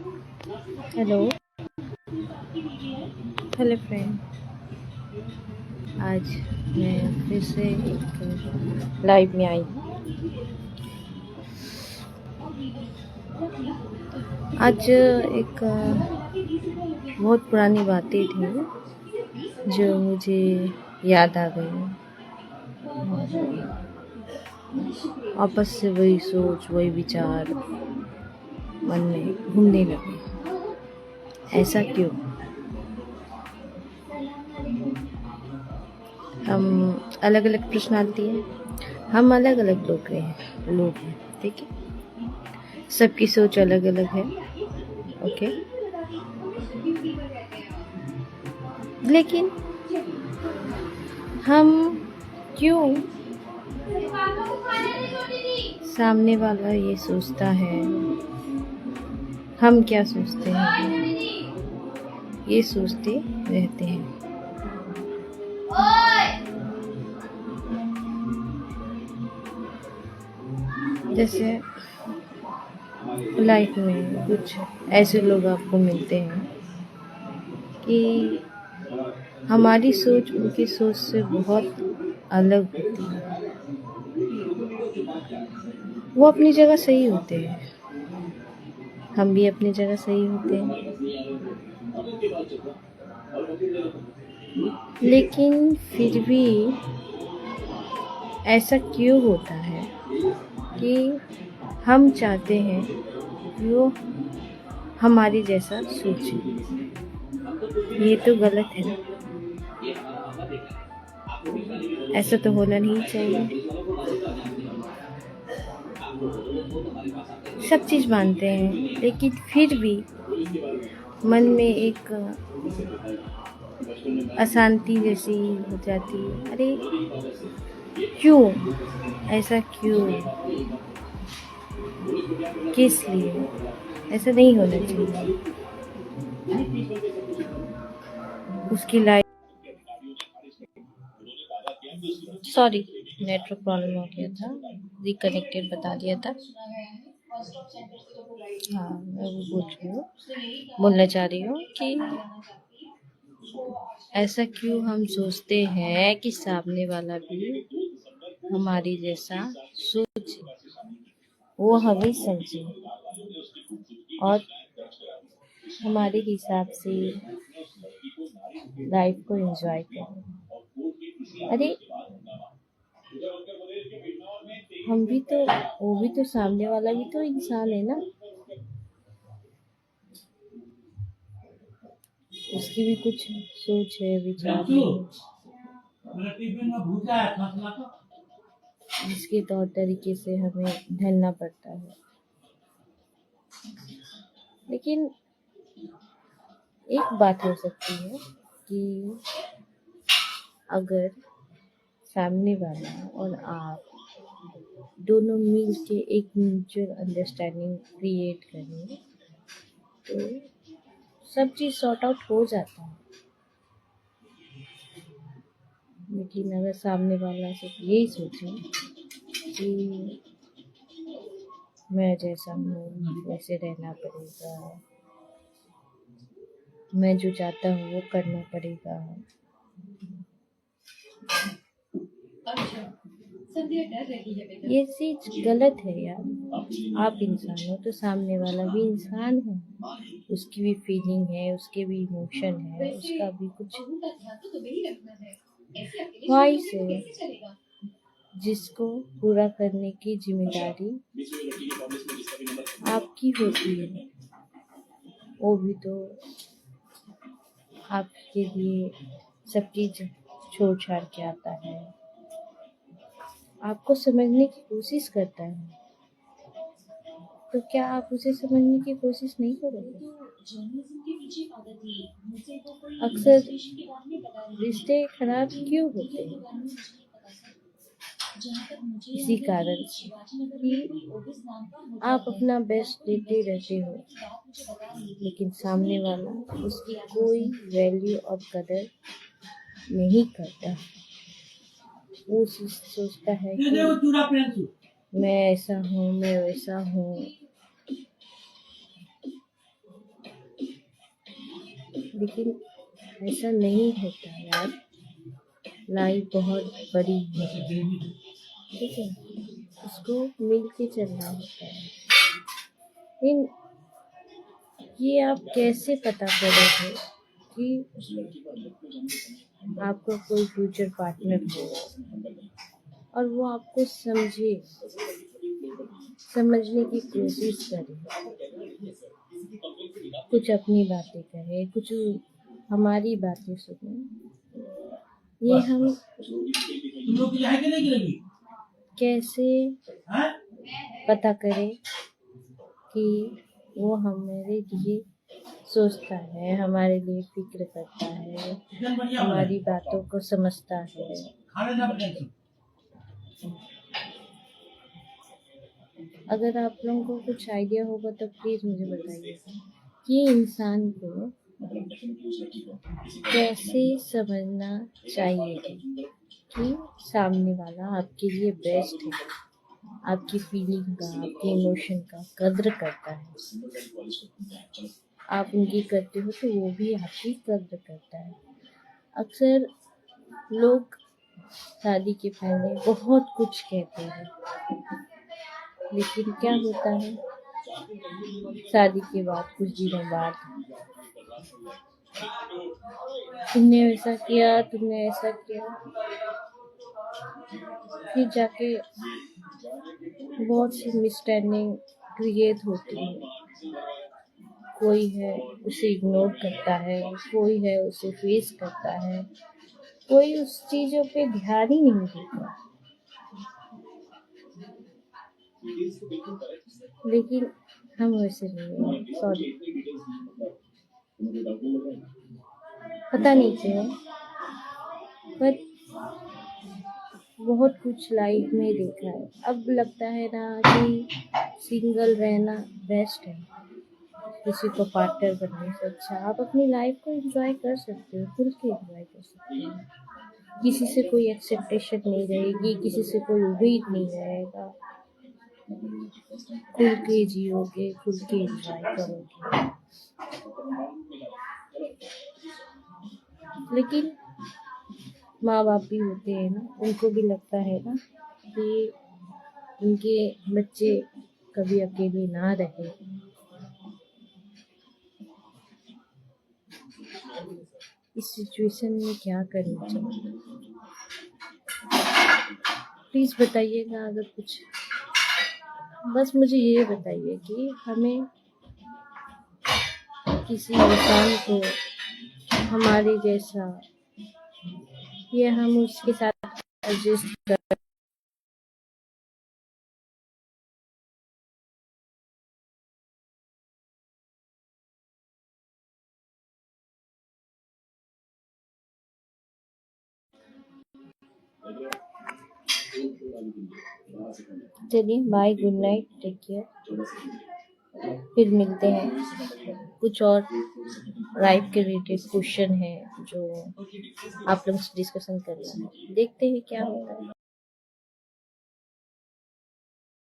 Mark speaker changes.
Speaker 1: Hello hello friend. आज मैं फिर से एक लाइव में आई हूँ। आज एक बहुत पुरानी बातें थी जो मुझे याद आ गई। आपस से वही सोच वही विचार मन में घूमने लगे। ऐसा क्यों? हम अलग अलग पर्सनालिटी है, हम अलग अलग लोग हैं, ठीक है। सबकी सोच अलग अलग है, ओके। लेकिन हम क्यों सामने वाला ये सोचता है, हम क्या सोचते हैं, ये सोचते रहते हैं। जैसे लाइफ में कुछ ऐसे लोग आपको मिलते हैं कि हमारी सोच उनकी सोच से बहुत अलग होती है। वो अपनी जगह सही होते हैं, हम भी अपनी जगह सही होते हैं, लेकिन फिर भी ऐसा क्यों होता है कि हम चाहते हैं कि वो हमारी जैसा सोचे। ये तो गलत है ना, ऐसा तो होना नहीं चाहिए। सब चीज़ मानते हैं, लेकिन फिर भी मन में एक अशांति जैसी हो जाती है। अरे क्यों, ऐसा क्यों, किस लिए? ऐसा नहीं होना चाहिए। उसकी लाइफ, सॉरी नेटवर्क प्रॉब्लम हो गया था, रिकनेक्टेड बता दिया था। हाँ, मैं वो बोलना चाह रही हूँ कि ऐसा क्यों हम सोचते हैं कि सामने वाला भी हमारी जैसा सोचे, वो हमें समझे और हमारे हिसाब से लाइफ को एंजॉय करें। अरे हम भी तो, वो भी तो, सामने वाला भी तो इंसान है ना, उसकी भी कुछ सोच है, विचार है, जिसके तौर तरीके से हमें ढलना पड़ता है। लेकिन एक बात हो सकती है कि अगर सामने वाला और आप दोनों मिल के एक म्यूचुअल अंडरस्टैंडिंग क्रिएट करें तो सब चीज़ सॉर्ट आउट हो जाता है। लेकिन अगर सामने वाला सिर्फ यही सोचे कि मैं जैसा हूँ वैसे रहना पड़ेगा, मैं जो चाहता हूँ वो करना पड़ेगा, ये चीज गलत है यार। आप इंसान हो तो सामने वाला भी इंसान है, उसकी भी फीलिंग है, उसके भी इमोशन है, उसका भी कुछ ख्वाहिश है जिसको पूरा करने की जिम्मेदारी आपकी होती है। वो भी तो आपके लिए सब चीज छोड़ छाड़ के आता है, आपको समझने की कोशिश करता है, तो क्या आप उसे समझने की कोशिश नहीं करोगे? अक्सर रिश्ते खराब क्यों होते हैं? इसी कारण से कि आप अपना बेस्ट देते रहते हो, लेकिन सामने वाला उसकी कोई वैल्यू और कदर नहीं करता। वो सोचता है कि मैं ऐसा हूँ, मैं वैसा हूँ, लेकिन ऐसा नहीं होता यार, लाइफ बहुत बड़ी है, ठीक है, उसको मिल के चलना होता है। लेकिन ये आप कैसे पता करोगे कि आपका कोई फ्यूचर पार्टनर हो और वो आपको समझने की कोशिश करे, कुछ अपनी बातें कहे, कुछ हमारी बातें सुने। ये हम कैसे पता करें कि वो हमारे लिए सोचता है, हमारे लिए फिक्र करता है, हमारी बातों को समझता है। अगर आप लोगों को कुछ आइडिया होगा तो प्लीज़ मुझे बताइए कि इंसान को कैसे समझना चाहिए कि सामने वाला आपके लिए बेस्ट है, आपकी फीलिंग का, आपके इमोशन का कद्र करता है। आप उनकी करते हो तो वो भी आपकी कद्र करता है। अक्सर लोग शादी के पहले बहुत कुछ कहते हैं, लेकिन क्या होता है शादी के बाद कुछ दिनों बाद तुमने ऐसा किया, तुमने ऐसा किया, फिर जाके बहुत सी मिसअंडरस्टैंडिंग क्रिएट होती है। कोई है उसे इग्नोर करता है, कोई है उसे फेस करता है, कोई उस चीजों पे ध्यान ही नहीं देता। लेकिन हम वैसे नहीं हैं, सॉरी, पता नहीं क्यों, पर बहुत कुछ लाइफ में देखा है। अब लगता है ना कि सिंगल रहना बेस्ट है, किसी को पार्टनर बनने से अच्छा आप अपनी लाइफ को एंजॉय कर सकते हो, खुल के एंजॉय कर सकते हो। किसी से कोई एक्सेप्टेशन नहीं रहेगी, किसी से कोई उम्मीद नहीं रहेगा, खुल के जियोगे, खुल के एंजॉय करोगे। लेकिन माँ बाप भी होते हैं ना, उनको भी लगता है ना कि उनके बच्चे कभी अकेले ना रहे। इस सिचुएशन में क्या करना चाहिए, प्लीज बताइएगा। अगर कुछ बस मुझे ये बताइए कि हमें किसी इंसान को हमारे जैसा या हम उसके साथ एडजस्ट कर, चलिए bye, good night, take care, फिर मिलते हैं। कुछ और लाइफ के रिलेटेड क्वेश्चन है जो आप लोग से डिस्कशन करना है, देखते हैं क्या होता है।